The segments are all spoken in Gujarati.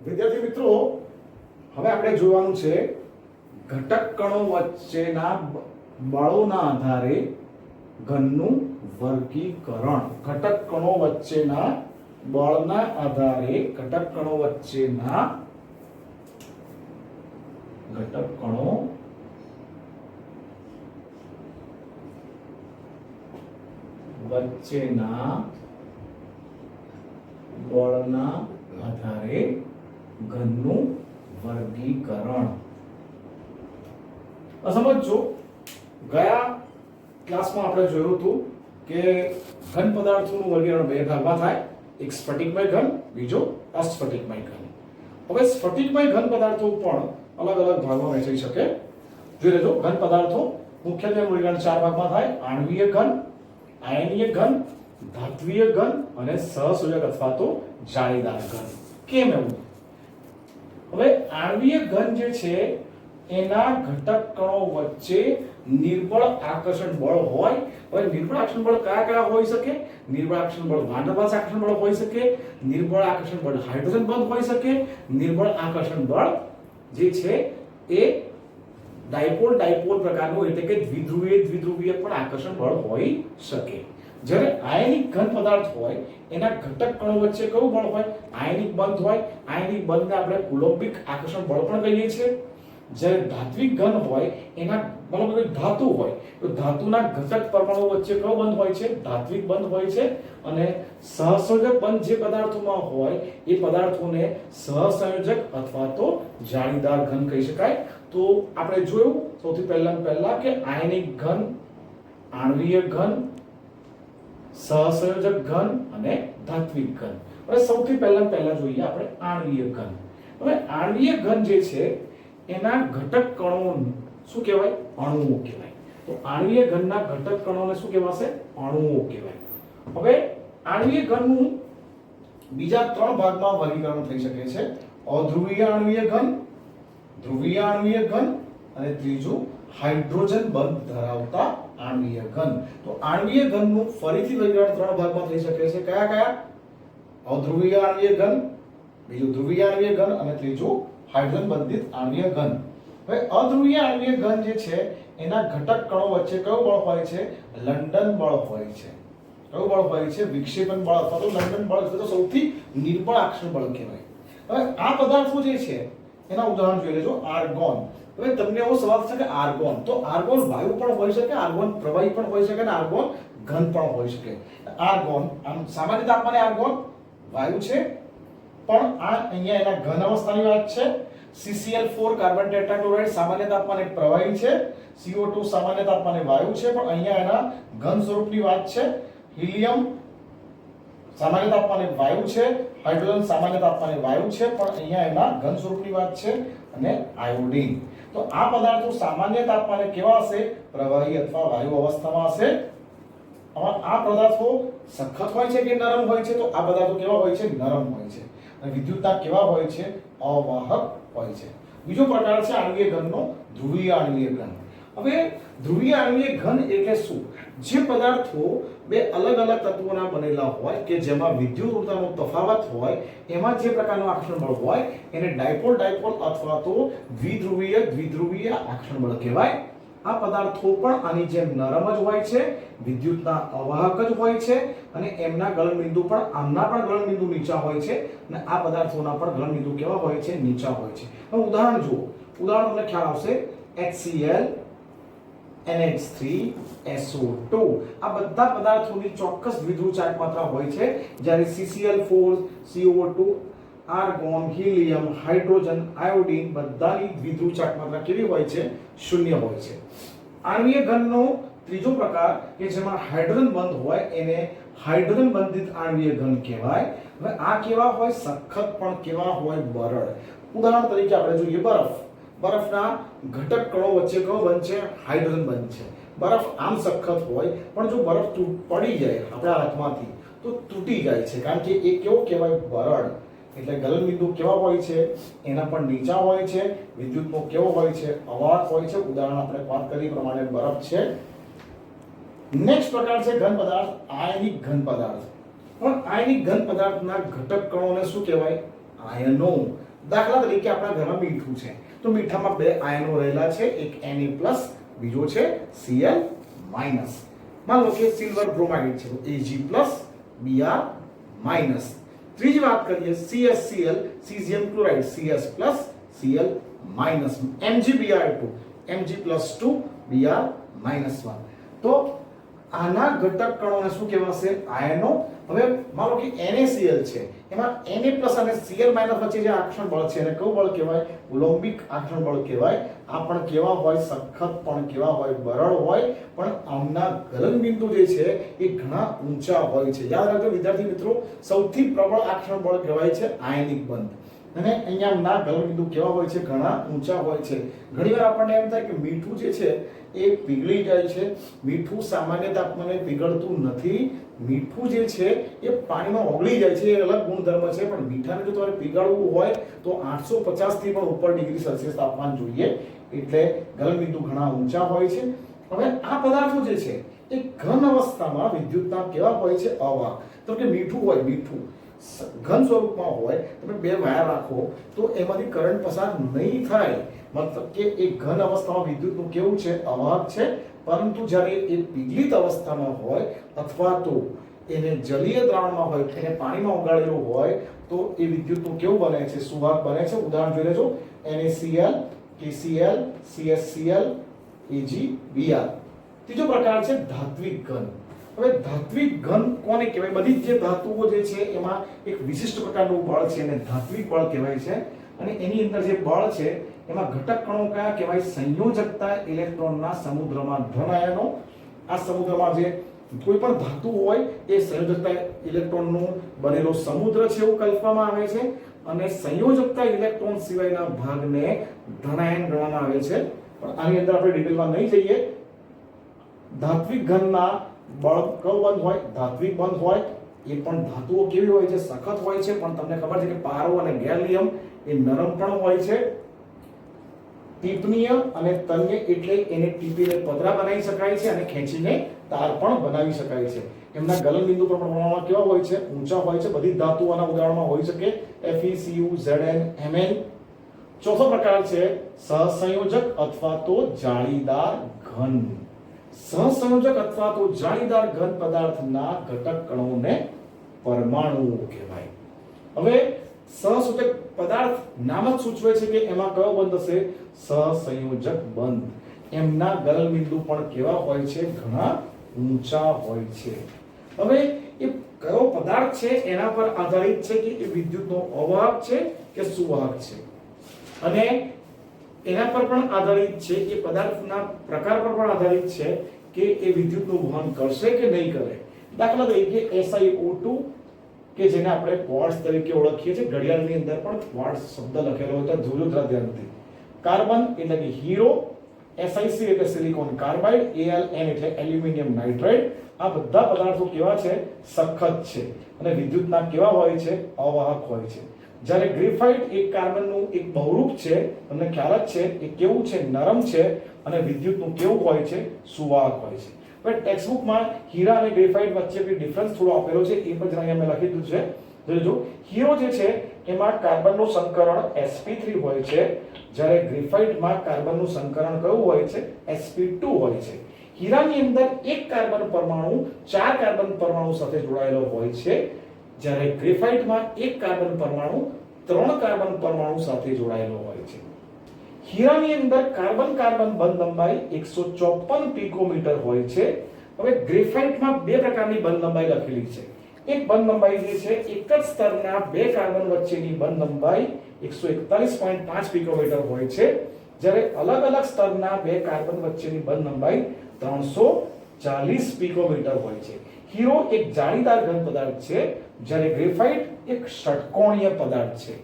વિદ્યાર્થી મિત્રો, હવે આપણે જોવાનું છે ઘટક કણો વચ્ચેના બળોના આધારે ઘનનું વર્ગીકરણ. ઘટક કણો વચ્ચેના બળના આધારે ઘટક કણો વચ્ચેના બળના આધારે ઘનનું વર્ગીકરણ. સમજો, ગયા ક્લાસમાં આપણે જોયું હતું કે ઘન પદાર્થોનું વર્ગીકરણ બે ભાગમાં થાય. એક સ્ફટિકમય ઘન, બીજો અસ્ફટિકમય ઘન. હવે સ્ફટિકમય ઘન પદાર્થો પણ અલગ અલગ ભાગમાં વહેંચાઈ શકે. જોઈ લેજો, ઘન પદાર્થો મુખ્યત્વે વર્ગીકરણ ચાર ભાગમાં થાય: આણ્વીય ઘન, આયનીય ઘન, ધાત્વીય ઘન અને સહસંયોજક અથવા તો જાળીદાર ઘન. કેમ એવું? હવે આણ્વીય ઘન જે છે એના ઘટક કણો વચ્ચે નિર્બળ આકર્ષણ બળ હોય. હવે નિર્બળ આકર્ષણ બળ કયા કયા હોઈ શકે? નિર્બળ આકર્ષણ બળ વાન ડર વાલ્સ આકર્ષણ બળ હોઈ શકે, નિર્બળ આકર્ષણ બળ હાઇડ્રોજન બંધ હોઈ શકે, નિર્બળ આકર્ષણ બળ જે છે એ ડાયપોલ પ્રકારનું એટલે કે દ્વિધ્રુવીય પણ આકર્ષણ બળ હોઈ શકે. જ્યારે આયનિક ઘન પદાર્થ હોય એના ઘટક કણો વચ્ચે કયું બળ હોય? આયનિક બંધ હોય. આયનિક બંધને આપણે કુલોમ્બિક આકર્ષણ બળ પણ કહીએ છીએ. જ્યારે ધાત્વિક ઘન હોય એના મતલબ ધાતુ હોય તો ધાતુના ઘટક પરમાણુ વચ્ચે કયો બંધ હોય છે? ધાત્વિક બંધ હોય છે. અને સહસંયોજક બંધ જે પદાર્થોમાં હોય એ પદાર્થોને સહસંયોજક અથવા તો જાળીદાર ઘન કહી શકાય. તો આપણે જોયું સૌથી પહેલા કે આયનિક ઘન, આણ્વીય ઘન, સહસંયોજક ઘન અને ધાત્વિક ઘન. હવે સૌથી પહેલા જોઈએ આપણે આણ્વીય ઘન. હવે આણ્વીય ઘન જે છે એના ઘટક કણો શું કહેવાય? અણુઓ કહેવાય. તો આણ્વીય ઘનના ઘટક કણોને શું કહેવાશે? અણુઓ કહેવાય. હવે આણ્વીય ઘનનું બીજા ત્રણ ભાગમાં વર્ગીકરણ થઈ શકે છે: અધ્રુવીય આણ્વીય ઘન, ધ્રુવીય આણ્વીય ઘન અને ત્રીજું હાઇડ્રોજન બંધ ધરાવતા આણ્વીય ઘન. તો આણ્વીય ઘનનું ફરીથી વર્ગીકરણ ત્રણ ભાગમાં થઈ શકે છે. કયા કયા? અધ્રુવીય આણ્વીય ઘન, બીજું ધ્રુવીય આણ્વીય ઘન અને ત્રીજું હાઇડ્રોજન બંધિત આણ્વીય ઘન. હવે અધ્રુવીય આણ્વીય ઘન જે છે એના ઘટક કણો વચ્ચે કયું બળ હોય છે? લંડન બળ હોય છે. કયું બળ હોય છે? વિક્ષેપન બળ અથવા તો લંડન બળ, એટલે તો સૌથી નિર્બળ આકર્ષણ બળ કહેવાય. હવે આ પદાર્થો જે છે એના ઉદાહરણ જોઈ લેજો. આર્ગોન. હવે તમને એવો સવાલ છે કે આર્ગોન, તો આર્ગોન વાયુ પણ હોઈ શકે, આર્ગોન પ્રવાહી પણ હોઈ શકે અને આર્ગોન ઘન પણ હોઈ શકે. આર્ગોન આમ સામાન્ય તાપમાને આર્ગોન વાયુ છે, પણ આ અહીંયા એના ઘન અવસ્થાની વાત છે. CCl4 કાર્બન ટેટ્રાક્લોરાઇડ સામાન્ય તાપમાને પ્રવાહી છે, CO2 સામાન્ય તાપમાને વાયુ છે, પણ અહીંયા એના ઘન સ્વરૂપની વાત છે. હિલિયમ સામાન્ય તાપમાને વાયુ છે, હાઇડ્રોજન સામાન્ય તાપમાને વાયુ છે, પણ અહીંયા એના ઘન સ્વરૂપની વાત છે. અને આયોડીન. તો આ પદાર્થો સામાન્ય તાપમાને કેવા હશે? પ્રવાહી અથવા વાયુ અવસ્થામાં હશે. આ પદાર્થો સખત હોય છે કે નરમ હોય છે? તો આ પદાર્થો કેવા હોય છે? નરમ હોય છે. અને વિદ્યુતતા કેવા હોય છે? અવાહક હોય છે. બીજો પ્રકાર છે આણ્વીય ઘનનો, ધ્રુવીય આણ્વીય ઘન. હવે ધ્રુવીય આણ્વીય ઘન એટલે શું? જે પદાર્થો બે અલગ અલગ તત્વોના બનેલા હોય કે જેમાં વિદ્યુત ઊર્જાનો તફાવત હોય, એમાં જે પ્રકારનું આકર્ષણ બળ હોય એને ડાયપોલ અથવા તો દ્વિધ્રુવીય આકર્ષણ બળ કહેવાય. આ પદાર્થો પણ આની જેમ નરમ જ હોય છે, વિદ્યુતના અવાહક જ હોય છે અને એમના ગલનબિંદુ પણ આમના પણ ગલનબિંદુ નીચા હોય છે અને આ પદાર્થોના પણ ગલનબિંદુ કેવા હોય છે? નીચા હોય છે. હવે ઉદાહરણ જુઓ. ઉદાહરણ તમને ખ્યાલ આવશે. HCl, NH3, SO2 આ બધા પદાર્થોની ચોક્કસ દ્વિધ્રુવ ચાર્જ માત્રા હોય છે. જ્યારે CCl4, CO2, argon, helium, hydrogen, iodine બધાની દ્વિધ્રુવ ચાર્જ માત્રા કેવી હોય છે? શૂન્ય હોય છે. આણ્વીય ઘનનો ત્રીજો પ્રકાર કે જેમાં હાઇડ્રોજન બંધ હોય એને હાઇડ્રોજન બંધિત આણ્વીય ઘન કહેવાય. હવે આ કેવા હોય? સખત, પણ કેવા હોય? બરડ. ઉદાહરણ તરીકે આપણે જોઈએ બરફ. બરફના ઘટક કણો વચ્ચે કયો બંધ છે? હાઇડ્રોજન બંધ છે. બરફ આમ સખત હોય પણ જો બરફ પડી જાય આપણા હાથમાંથી તો તૂટી જાય છે, કારણ કે એ કેવો કહેવાય? બરડ. એટલે ગલનબિંદુ કેવા હોય છે? એના પણ નીચા હોય છે. વિદ્યુતનો કેવો હોય છે? અવાહક હોય છે. ઉદાહરણ આપણે વાત કરી પ્રમાણે બરફ છે. નેક્સ્ટ પ્રકાર છે ઘન પદાર્થ, આયનિક ઘન પદાર્થ. પણ આયનિક ઘન પદાર્થના ઘટક કણોને શું કહેવાય? આયનો. દાખલા તરીકે આપણા ઘરમાં મીઠું છે, તો મીઠામાં બે આયનો રહેલા છે, એક Na+, બીજો છે Cl-. માન લો કે સિલ્વર બ્રોમાઇડ છે, તો Ag+, Br-. ત્રીજી વાત કરીએ CsCl caesium chloride, Cs+, Cl-, MgBr2, Mg+2, Br-1. તો આના ઘટક કણોને શું કહેવાશે? આયનો. હવે માનો કે NaCl છે, એમાં Na+ અને Cl- વચ્ચે જે આકર્ષણ બળ છે એને કયું બળ કહેવાય? ઉલંબિક આકર્ષણ બળ કહેવાય. આ પણ કેવા હોય? સખત પણ કેવા હોય? બરડ હોય. પણ આમના ગલનબિંદુ જે છે એ ઘણા ઊંચા હોય છે. યાદ રાખજો વિદ્યાર્થી મિત્રો, સૌથી પ્રબળ આકર્ષણ બળ કહેવાય છે આયનિક બંધ. અને અહીંયા ના ગલનબિંદુ કેવા હોય છે? ઘણા ઊંચા હોય છે. ઘણીવાર આપણને એમ થાય કે મીઠું જે છે એ પીગળી જાય છે. મીઠું સામાન્ય તાપમાને પીગળતું નથી. મીઠું જે છે એ પાણીમાં ઓગળી જાય છે, એ અલગ ગુણધર્મ છે. પણ મીઠાને જો તમારે પીગાળવું હોય તો 850 થી પણ ઉપર ડિગ્રી સેલ્સિયસ તાપમાન જોઈએ. એટલે ગલનબિંદુ ઘણા ઊંચા હોય છે. હવે આ પદાર્થો જે છે એ ઘન અવસ્થામાં વિદ્યુતના કેવા હોય છે? અવાહક. તો કે મીઠું હોય, મીઠું ઘન સ્વરૂપમાં હોય, તમે બે વાયર રાખો તો એમાંથી કરંટ પસાર નહીં થાય. મતલબ કે એ ઘન અવસ્થામાં વિદ્યુતનું કેવું છે? અવાહક છે. પરંતુ જ્યારે એ પીગલિત અવસ્થામાં હોય અથવા તો એને જલીય દ્રાવણમાં હોય, એને પાણીમાં ઓગાળેલું હોય, તો એ વિદ્યુતનું કેવું બને છે? સુવાહક બને છે. ઉદાહરણ જોઈ લેજો, NaCl, KCl, CsCl, Ag, Br. ત્રીજો પ્રકાર છે ધાત્વિક ઘન. હવે ધાત્વિક ઘન કોને કહેવાય? બધી જે ધાતુઓ જે છે એમાં એક વિશિષ્ટ પ્રકારનું બળ છે અને ધાત્વિક બળ કહેવાય છે. અને એની અંદર જે બળ છે એમાં ઘટક કણો કયા કહેવાય? સંયોજકતા ઇલેક્ટ્રોનના સમુદ્રમાં ધન આયનો. આ સમુદ્રમાં જે કોઈ પણ ધાતુ હોય એ સંયોજકતા ઇલેક્ટ્રોનનો બનેલો સમુદ્ર છે એવું કલ્પવામાં આવે છે. અને સંયોજકતા ઇલેક્ટ્રોન સિવાયના ભાગને ધનાયન ગણવામાં આવે છે. પણ આની અંદર આપણે ડિટેલમાં નહીં જઈએ. ધાત્વિક ઘનના બળ કયું બંધ હોય? ધાત્વિક બંધ હોય. એ પણ ધાતુઓ કેવી હોય છે? સખત હોય છે. પણ તમને ખબર છે કે પારો અને ગેલિયમ એ નરમ પણ હોય છે. ટીપનીય અને તન્ય એટલે એને ટીપીને પતરા બનાવી શકાય છે અને ખેંચીને તાર પણ બનાવી શકાય છે. એમના ગલનબિંદુ પ્રમાણમાં કેવા હોય છે? ઊંચા હોય છે. બધી ધાતુઓના ઉદાહરણમાં હોઈ શકે Fe, Cu, Zn, Mn. ચોથો પ્રકાર છે સહસંયોજક અથવા તો જાળીદાર ઘન. સહસંયોજક અથવા તો જાળીદાર ઘન પદાર્થના ઘટક કણોને પરમાણુઓ કહેવાય. હવે સહસંયોજક પદાર્થ નામ જ સૂચવે છે કે એમાં કયો બંધ હશે? સહસંયોજક બંધ. એમના ગલનબિંદુ પણ કેવા હોય છે? ઘણા ઊંચા હોય છે. હવે એ કયો પદાર્થ છે એના પર આધારિત છે કે એ વિદ્યુતનો અવાહક છે કે સુવાહક છે. અને એના પર પણ આધારિત છે, એ પદાર્થના પ્રકાર પર પણ આધારિત છે કે એ વિદ્યુતનું વહન કરશે કે નહીં કરે. દાખલા તરીકે SiO2 કે જેને આપણે ક્વાર્ટઝ તરીકે ઓળખીએ છીએ, ઘડિયાળની અંદર પણ ક્વાર્ટઝ શબ્દ લખેલો હોય તો જોજો ધ્યાનથી. કાર્બન એટલે કે હીરો, SiC એટલે સિલિકોન કાર્બાઇડ, Aln એટલે એલ્યુમિનિયમ નાઇટ્રાઇડ. આ બધા પદાર્થો કેવા છે? સખત છે અને વિદ્યુતના કેવા હોય છે? અવાહક હોય છે. જ્યારે ગ્રેફાઇટ એક કાર્બનનું એક બહુરૂપ છે, તમને ખ્યાલ જ છે, એ કેવું છે? નરમ છે અને વિદ્યુતનું કેવું હોય છે? સુવાહક હોય છે. હવે ટેક્સ્ટબુકમાં હીરા અને ગ્રેફાઇટ વચ્ચે કોઈ ડિફરન્સ થોડો આપેલો છે, એ પણ અહીંયા મેં લખી દીધું છે. જોજો, હીરો જે છે એમાં કાર્બનનું સંકરણ sp3 હોય છે, જ્યારે ગ્રેફાઇટમાં કાર્બનનું સંકરણ કયું હોય છે? sp2 હોય છે. હીરાની અંદર એક કાર્બન પરમાણુ 4 કાર્બન પરમાણુ સાથે જોડાયેલો હોય છે, જ્યારે ગ્રેફાઇટમાં એક કાર્બન પરમાણુ 3 કાર્બન પરમાણુ સાથે જોડાયેલો હોય છે. હીરાની અંદર કાર્બન કાર્બન બંધ લંબાઈ 154 પિકોમીટર હોય છે. હવે ગ્રેફાઇટમાં બે પ્રકારની બંધ લંબાઈ લખેલી છે. એક બંધ લંબાઈ જે છે એક જ સ્તરના બે કાર્બન વચ્ચેની બંધ લંબાઈ 141.5 પિકોમીટર હોય છે, જ્યારે અલગ અલગ સ્તરના બે કાર્બન વચ્ચેની બંધ લંબાઈ 340 પિકોમીટર હોય છે. હીરો એક જાળીદાર ઘન પદાર્થ છે, જ્યારે ગ્રેફાઇટ એક ષટકોણીય પદાર્થ છે.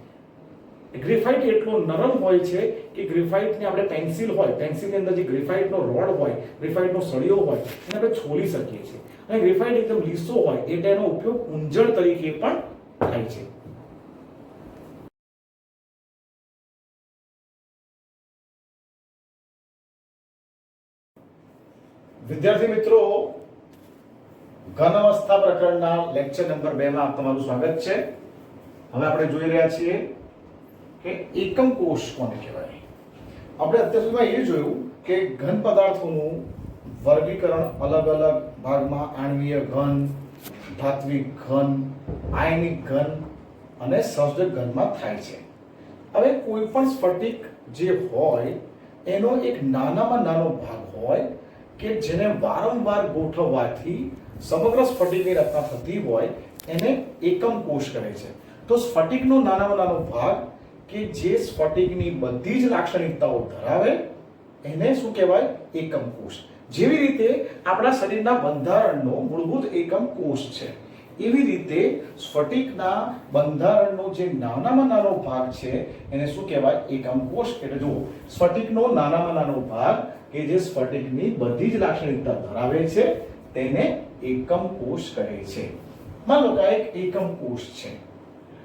ગ્રેફાઇટ એટલો નરમ હોય છે કે ગ્રેફાઇટને આપણે પેન્સિલ હોય, પેન્સિલની અંદર જે ગ્રેફાઇટનો રોડ હોય, ગ્રેફાઇટનો સળિયો હોય, એને આપણે છોલી શકીએ છીએ. અને ગ્રેફાઇટ એકદમ લીસો હોય એટલે એનો ઉપયોગ ઊંજણ તરીકે પણ થાય છે. વિદ્યાર્થી મિત્રો, ઘન અવસ્થા પ્રકરણના લેક્ચર નંબર 2 માં તમારું સ્વાગત છે. હવે આપણે જોઈ રહ્યા છીએ કે એકમ કોષ કોને કહેવાય? આપણે અત્યાર સુધીમાં એ જોયું કે ઘન પદાર્થોનું વર્ગીકરણ અલગ અલગ ભાગમાં આણ્વીય ઘન, ધાત્વિક ઘન, આયનિક ઘન અને સહજક ઘનમાં થાય છે. હવે કોઈ પણ સ્ફટિક જે હોય એનો એક નાનામાં નાનો ભાગ હોય કે જેને વારંવાર ગોઠવવાથી સમગ્ર સ્ફટિકની રચના થતી હોય એને એકમ કોષ કહે છે. તો સ્ફટિકનો નાનામાં નાનો ભાગ કે જે સ્ફટિકની બધી જ લાક્ષણિકતાઓ ધરાવે એને શું કહેવાય? એકમ કોષ. જેવી રીતે આપણા શરીરના બંધારણનો મૂળભૂત એકમ કોષ છે, એવી રીતે સ્ફટિકના બંધારણનો જે નાનામાં નાનો ભાગ છે એને શું કહેવાય? એકમ કોષ. એટલે જુઓ, સ્ફટિકનો નાનામાં નાનો ભાગ કે જે સ્ફટિકની બધી જ લાક્ષણિકતા ધરાવે છે તેને એકમ કોષ કહે છે. માનો કે એક એકમ કોષ છે.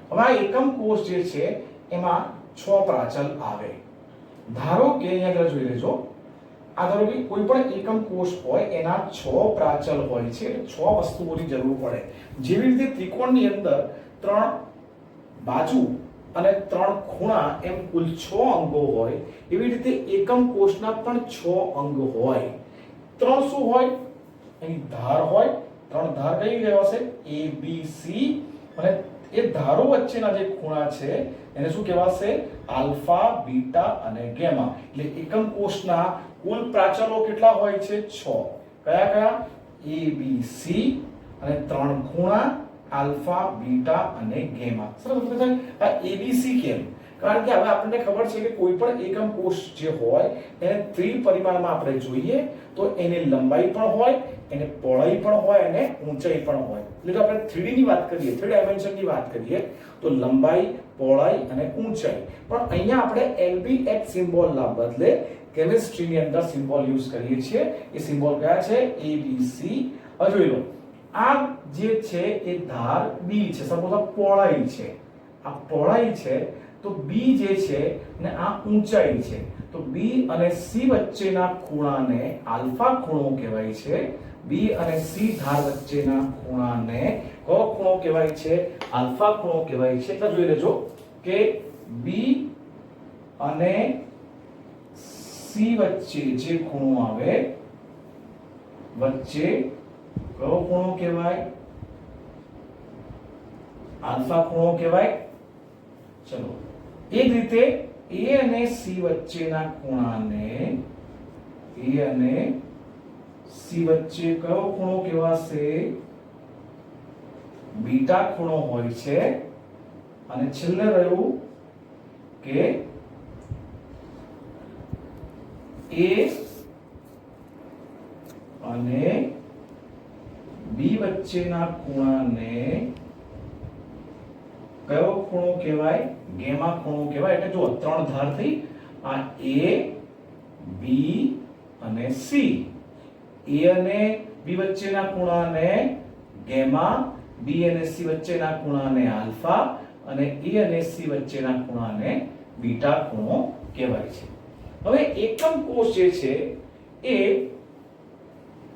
હવે આ એકમ કોષ જે છે એમાં 6 પ્રાચલ આવે. ધારો કે અહીંયા જોઈ લેજો, આ ધારો કે કોઈ પણ એકમ કોષ હોય એના 6 પ્રાચલ હોય છે, એટલે 6 વસ્તુઓની જરૂર પડે. જેવી રીતે ત્રિકોણની અંદર 3 બાજુ અને 3 ખૂણા એમ કુલ 6 અંગો હોય, એવી રીતે એકમ કોષના પણ 6 અંગ હોય. 3 શું હોય? એની ધાર હોય. 3 ધાર કઈ કહેવાશે? A B C, અને એ ધારો વચ્ચેના જે ખૂણા છે એને શું કહેવાશે? આલ્ફા, બીટા અને ગેમા. એટલે એકમ કોષના કુલ પ્રાચલો કેટલા હોય છે? 6. કયા કયા? A B C અને 3 ખૂણા આલ્ફા, બીટા અને ગેમા. સરસ. આ ABC કેમ? કારણ કે હવે આપણને ખબર છે કે કોઈ પણ એકમ કોષ જે હોય એને ત્રિપરિમાણમાં આપણે જોઈએ તો એની લંબાઈ પણ હોય, એને પહોળાઈ પણ હોય અને ઊંચાઈ પણ હોય. એટલે આપણે 3D ની વાત કરીએ, 3 ડાયમેન્શનની વાત કરીએ તો લંબાઈ, પહોળાઈ અને ઊંચાઈ. પણ અહીંયા આપણે LBX સિમ્બોલના બદલે કેમિસ્ટ્રીની અંદર સિમ્બોલ યુઝ કરીએ છીએ. એ સિમ્બોલ કયા છે? ABC. હવે જોઈ લો, આ જે છે એ ધાર B છે, સપોઝ આ પહોળાઈ છે, આ પહોળાઈ છે, તો B જે છે ને આ ઊંચાઈ છે. તો B અને C વચ્ચેના ખૂણાને આલ્ફા ખૂણો કહેવાય છે. B અને C ધાર વચ્ચેના ખૂણાને કયો ખૂણો કહેવાય છે? આલ્ફા ખૂણો કહેવાય છે. તો જોઈ લેજો કે B અને C વચ્ચે જે ખૂણો આવે, વચ્ચે કયો ખૂણો કહેવાય? આલ્ફા ખૂણો કહેવાય. ચલો, એ જ રીતે A અને C વચ્ચેના ખૂણાને, A અને C વચ્ચે કયો ખૂણો કહેવાશે? બીટા ખૂણો હોય છે. અને છેલ્લે રહ્યું કે A અને B વચ્ચેના ખૂણાને કયો ખૂણો કહેવાય? ગેમા ખૂણો કહેવાય. એટલે જો 3 ધાર થઈ, આ A, B અને C. A અને B વચ્ચેના ખૂણાને ગેમા, B અને C વચ્ચેના ખૂણાને આલ્ફા અને A અને C વચ્ચેના ખૂણાને બીટા ખૂણો કહેવાય છે. હવે એકમ કોષ જે છે એ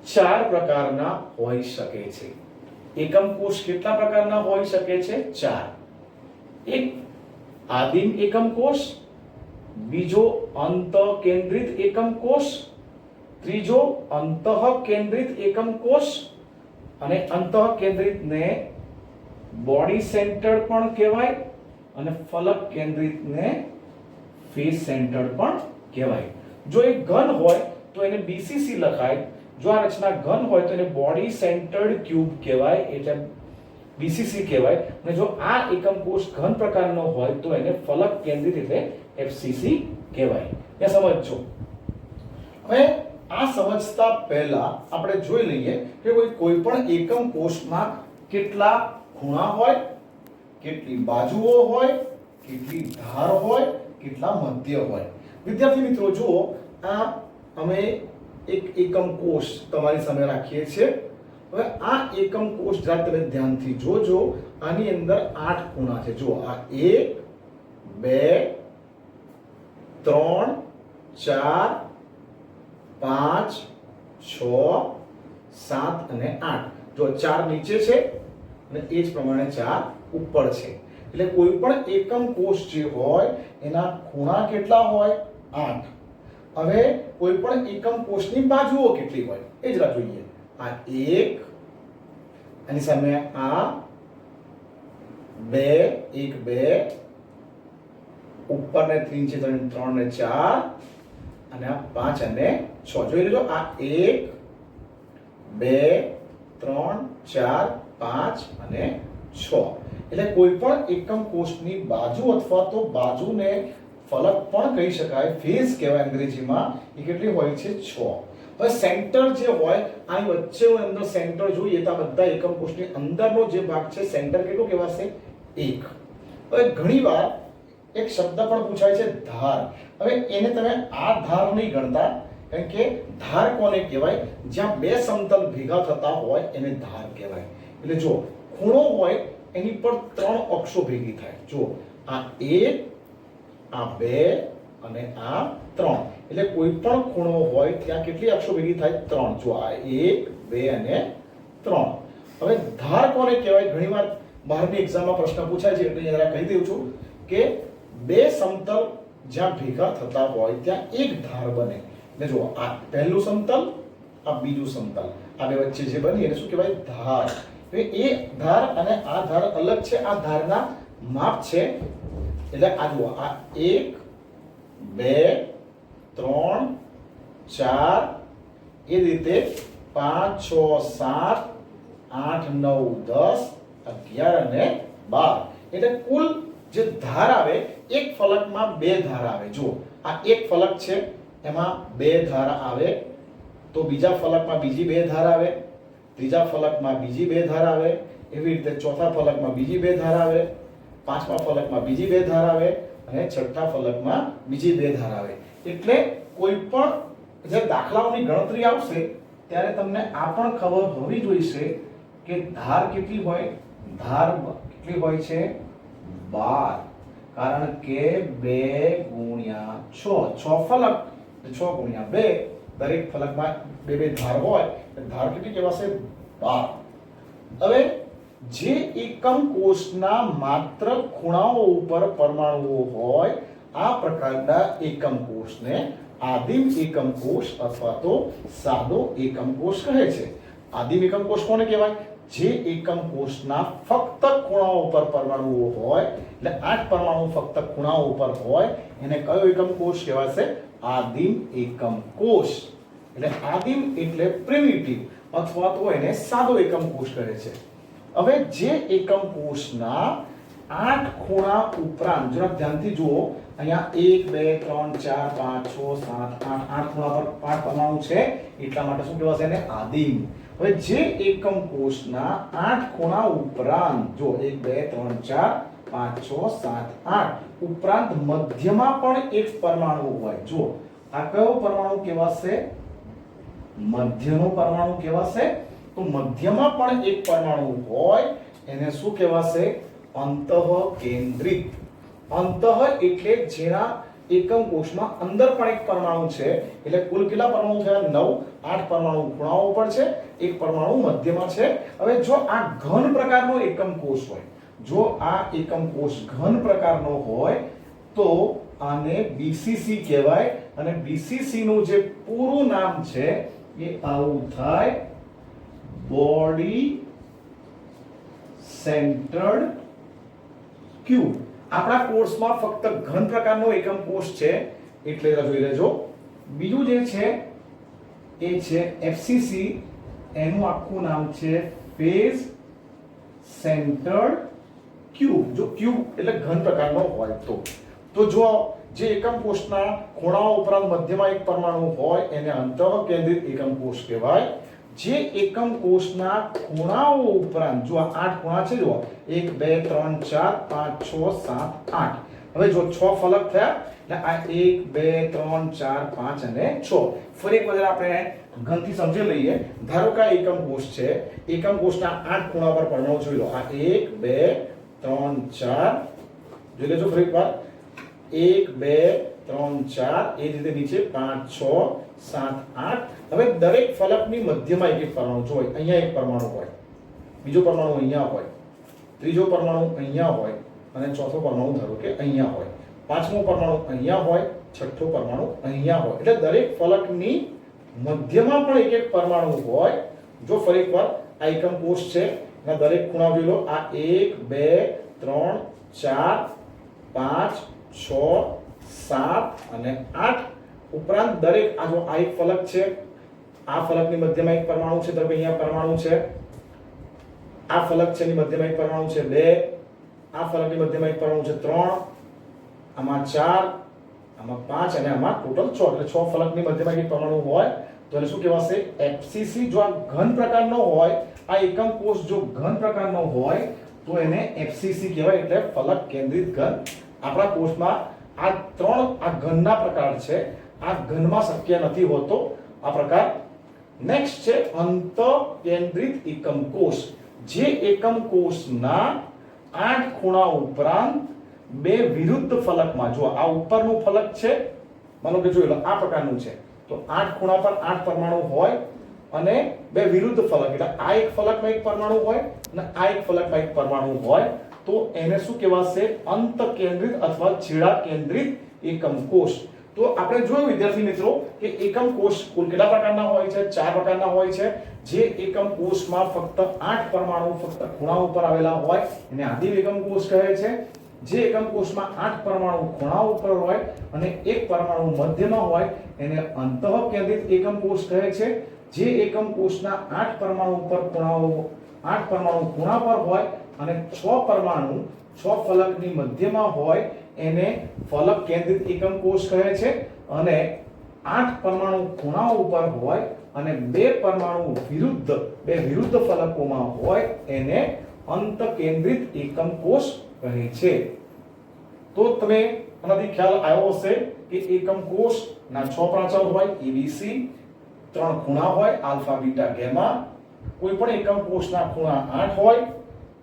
4 પ્રકારના હોઈ શકે છે. એકમ કોષ કેટલા પ્રકારના હોઈ શકે છે? 4. એક આદિમ એકમ કોષ, બીજો અંત કેન્દ્રિત એકમ કોષ, ત્રીજો અંતઃ કેન્દ્રિત એકમ કોષ, અને અંતઃ કેન્દ્રિતને બોડી સેન્ટર્ડ પણ કહેવાય અને ફલક કેન્દ્રિતને ફેસ સેન્ટર્ડ પણ કહેવાય. જો એક ઘન હોય તો એને BCC લખાય. જો આ રચના ઘન હોય તો એને બોડી સેન્ટર્ડ ક્યુબ કહેવાય, એટલે BCC કહેવાય. અને જો આ એકમ કોષ ઘન પ્રકારનો હોય તો એને ફલક કેન્દ્રિત એટલે FCC કહેવાય. એ સમજજો. હવે આ સમજતા પહેલા આપણે જોઈ લઈએ કે કોઈ પણ એકમ કોષમાં કેટલા ખૂણા હોય, કેટલી બાજુઓ હોય, કેટલી ધાર હોય, કેટલા મધ્ય હોય. વિદ્યાર્થી મિત્રો જુઓ, આ અમે એક એકમ કોષ તમારી સામે રાખીએ છીએ. હવે આ એકમ કોષ જરા તમે ધ્યાનથી જોજો. આની અંદર 8 ખૂણા છે. જુઓ, આ 1 2 3 4 5 6 7 અને 8. જો 4 નીચે છે અને એ જ પ્રમાણે 4 ઉપર છે. એટલે કોઈ પણ એકમ કોષ જે હોય એના ખૂણા કેટલા હોય 8. હવે કોઈ પણ એકમ કોષની બાજુઓ કેટલી હોય એ જરા જોઈએ. આ 1 એની સામે આ 2 1 2 ઉપર ને 3 છે 3 ને 4 અને આ 5 અને 6. જોઈ લેજો આ 1 2 3 4 5 અને 6. એટલે કોઈ પણ એકમ કોષની બાજુ અથવા તો બાજુને ફલક પણ કહી શકાય, ફેસ કહેવાય અંગ્રેજીમાં. એ કેટલી હોય છે 6. હવે સેન્ટર જે હોય આ વચ્ચે અંદર સેન્ટર જોઈએ તો આ બધા એકમ કોષની અંદરનો જે ભાગ છે સેન્ટર કેટલું કહેવાશે 1. હવે ઘણીવાર એક શબ્દ પણ પૂછાય છે ધાર. હવે એને તમે આ ધાર નહીં ગણતા, કારણ કે ધાર કોને કહેવાય? જ્યાં બે સમતલ ભેગા થતા હોય એને ધાર કહેવાય. એટલે જો ખૂણો હોય એની પર 3 અક્ષો ભેગી થાય. જો આ 1 આ 2 અને આ 3. એટલે કોઈ પણ ખૂણો હોય ત્યાં કેટલી અક્ષો ભેગી થાય? 3. જો આ 1 2 અને 3. હવે ધાર કોને કહેવાય? ઘણીવાર બહારની એક્ઝામમાં પ્રશ્ન પૂછાય છે એટલે જરા કહી દઉં છું કે બે સમતલ જ્યાં ભેગા થતા હોય ત્યાં એક ધાર બને. એટલે જો આ પહેલું સમતલ આ બીજું સમતલ, આ બે વચ્ચે જે બની એને શું કહેવાય? ધાર. હવે એ ધાર અને આ ધાર અલગ છે. આ ધારના માપ છે. એટલે આ જુઓ આ 1 2 3 4 એ રીતે 5 6 7 8 9 10 11 અને 12. એટલે કુલ જે ધાર આવે એક ફલકમાં બે ધાર આવે. જો આ એક ફલક છે એમાં બે ધાર આવે, તો બીજા ફલકમાં બીજી બે ધાર આવે, ત્રીજા ફલકમાં બીજી બે ધાર આવે, એવી રીતે ચોથા ફલકમાં બીજી બે ધાર આવે, પાંચમા ફલકમાં બીજી બે ધાર આવે અને છઠ્ઠા ફલકમાં બીજી બે ધાર આવે. એટલે કોઈ પણ જે દાખલાઓની ગણતરી આવશે ત્યારે તમને આ પણ ખબર હોવી જોઈશે કે ધાર કેટલી હોય? ધાર કેટલી હોય છે? 12. કારણ કે 2 ગુણ્યા 6 6 ફલક 6 ગુણ્યા 2, દરેક ફલકમાં બે બે ધાર હોય એટલે ધાર કેટલી કહેવાશે? 12. હવે જે એકમ કોષના માત્ર ખૂણાઓ ઉપર પરમાણુઓ હોય આ પ્રકારના એકમ કોષને આદિમ એકમ કોષ અથવા તો સાદો એકમ કોષ કહે છે. આદિમ એકમ કોષ કોને કહેવાય? જે એકમ કોષના ફક્ત ખૂણાઓ ઉપર પરમાણુઓ હોય, એટલે 8 પરમાણુ ફક્ત ખૂણાઓ ઉપર હોય એને કયો એકમ કોષ કહેવાશે? આદિમ એકમ કોષ. એટલે આદિમ એટલે પ્રિમિટિવ અથવા તો એને સાદો એકમ કોષ કહે છે. હવે જે એકમ કોષના 8 ખૂણા ઉપરાંત જરા ધ્યાનથી જુઓ, અહીંયા 1 2 3 4 5 6 7 8 8 ખૂણા પર 8 પરમાણુ છે એટલા માટે શું કહેવાશે? એને આદિમ. હવે જે એકમ કોષના 8 ખૂણા ઉપરાંત જો 1 2 3 4 5 6 7 8 ઉપરાંત મધ્યમાં પણ એક પરમાણુ હોય, જો આ કયો પરમાણુ કહેવાશે? મધ્યનો પરમાણુ કહેવાશે. તો મધ્યમાં પણ એક પરમાણુ હોય એને શું કહેવાશે? અંતઃકેન્દ્રિત. અંતઃ એટલે જેના એકમ કોષમાં અંદર પણ એક પરમાણુ છે. એટલે કુલ કેટલા પરમાણુ થયા? 9. 8 પરમાણુ ખૂણાઓ પર છે, એક પરમાણુ મધ્યમાં છે. હવે જો આ ઘન પ્રકારનો એકમ કોષ હોય, જો આ એકમ કોષ ઘન પ્રકારનો હોય તો આને BCC કહેવાય. અને BCC નું જે પૂરું નામ છે એ આવું થાય: બોડી સેન્ટર્ડ ક્યુબ. આપણા કોર્સમાં ફક્ત ઘન પ્રકારનો એકમ કોષ છે એટલે જોઈ લેજો. બીજું જે છે એ છે FCC. એનું આખું નામ છે ફેઝ સેન્ટર્ડ ક્યુબ. જો ક્યુબ એટલે ઘન પ્રકારનો હોય તો જો જે એકમ કોષના ખૂણાઓ ઉપરાંત મધ્યમાં એક પરમાણુ હોય એને અંતઃકેન્દ્રિત એકમ કોષ કહેવાય. જે એકમ કોષના ખૂણાઓ ઉપરાંત જો આ 8 ખૂણા છે, જો 1 2 3 4 5 6 7 8. હવે જો 6 ફલક થયા એટલે આ 1 2 3 4 5 અને 6. ફરી એક વખત આપણે ગણતરી સમજી લઈએ. ધારો કે આ એકમ કોષ છે, એકમ કોષના 8 ખૂણા પર પરમાણુ જોઈ લો. આ 1 2 3 4 જોઈ લેજો ફરી એકવાર. 1 2 3 4 એ રીતે નીચે 5 6 7 8. હવે દરેક ફલકની મધ્યમાં એક પરમાણુ જો હોય. અહીંયા એક પરમાણુ હોય, બીજો પરમાણુ અહીંયા હોય, ત્રીજો પરમાણુ અહીંયા હોય, અને ચોથો પરમાણુ ધારો કે અહીંયા હોય, પાંચમો પરમાણુ અહીંયા હોય, છઠ્ઠો પરમાણુ અહીંયા હોય. એટલે દરેક ફલકની મધ્યમાં પણ એક એક પરમાણુ હોય. જો ફરી એકવાર આ એકમ કોષ છે, એના દરેક ખૂણા જોઈ લો. આ 1 2 3 4 5 6 7 અને 8 ઉપરાંત દરેક આ જો આ એક ફલક છે, આ ફલકની મધ્યમાં એક પરમાણુ છે, તો અહીંયા પરમાણુ છે. આ ફલક છે, એની મધ્યમાં એક પરમાણુ છે 2, આ ફલકની મધ્યમાં એક પરમાણુ છે 3, આમાં 4, આમાં 5 અને આમાં ટોટલ 6. એટલે 6 ફલકની મધ્યમાં એક પરમાણુ હોય તો એને શું કહેવાશે? FCC. જો આ ઘન પ્રકારનો હોય, આ એકમ કોષ જો ઘન પ્રકારનો હોય તો એને FCC કહેવાય, એટલે ફલક કેન્દ્રિત ઘન. આપણા કોષમાં આ ત્રણ આ ઘનના પ્રકાર છે. આ ઘનમાં શક્ય નથી હોતો આ પ્રકાર. નેક્સ્ટ છે અંત કેન્દ્રિત એકમ કોષ. જે એકમ કોષના 8 ખૂણા ઉપરાંત બે વિરુદ્ધ ફલકમાં, જો આ ઉપરનું ફલક છે, માનો કે જોઈ લો આ પ્રકારનું છે, તો 8 ખૂણા પર 8 પરમાણુ હોય અને બે વિરુદ્ધ ફલક, એટલે આ એક ફલકમાં એક પરમાણુ હોય અને આ એક ફલકમાં એક પરમાણુ હોય, તો એને શું કહેવાશે? અંત કેન્દ્રિત અથવા છેડા કેન્દ્રિત એકમ કોષ. તો આપણે જોયું વિદ્યાર્થી મિત્રો કે એકમ કોષ કુલ કેટલા પ્રકારના હોય છે? 4 પ્રકારના હોય છે. જે એકમ કોષમાં ફક્ત 8 પરમાણુ ફક્ત ખૂણા ઉપર આવેલા હોય એને આદિમ એકમ કોષ કહે છે. જે એકમ કોષમાં 8 પરમાણુ ખૂણા ઉપર હોય અને એક પરમાણુ મધ્યમાં હોય એને અંતઃકેન્દ્રિત એકમ કોષ કહે છે. જે એકમ કોષના 8 પરમાણુ ઉપર ખૂણાઓ 8 પરમાણુ ખૂણા પર હોય અને 6 પરમાણુ 6 ફલકની મધ્યમાં હોય એને ફલક કેન્દ્રિત એકમ કોષ કહે છે. અને 8 પરમાણુ ખૂણાઓ ઉપર હોય અને બે પરમાણુ બે વિરુદ્ધ ફલકોમાં હોય એને અંત કેન્દ્રિત એકમ કોષ કહે છે. તો તમે આનાથી ખ્યાલ આવ્યો હશે કે એકમ કોષના 6 પ્રાચલ હોય, ABC, 3 ખૂણા હોય, આલ્ફા, બીટા, ગેમા. કોઈ પણ એકમ કોષના ખૂણા 8 હોય.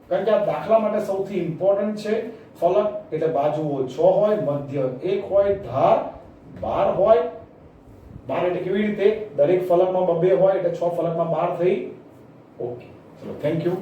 કારણ કે આ દાખલા માટે સૌથી ઇમ્પોર્ટન્ટ છે. ફલક એટલે બાજુઓ 6 હોય, મધ્ય 1 હોય, ધાર 12 હોય. 12 એટલે કેવી રીતે? દરેક ફલકમાં 2 હોય એટલે 6 ફલકમાં 12 થઈ. ઓકે, ચલો થેન્ક યુ.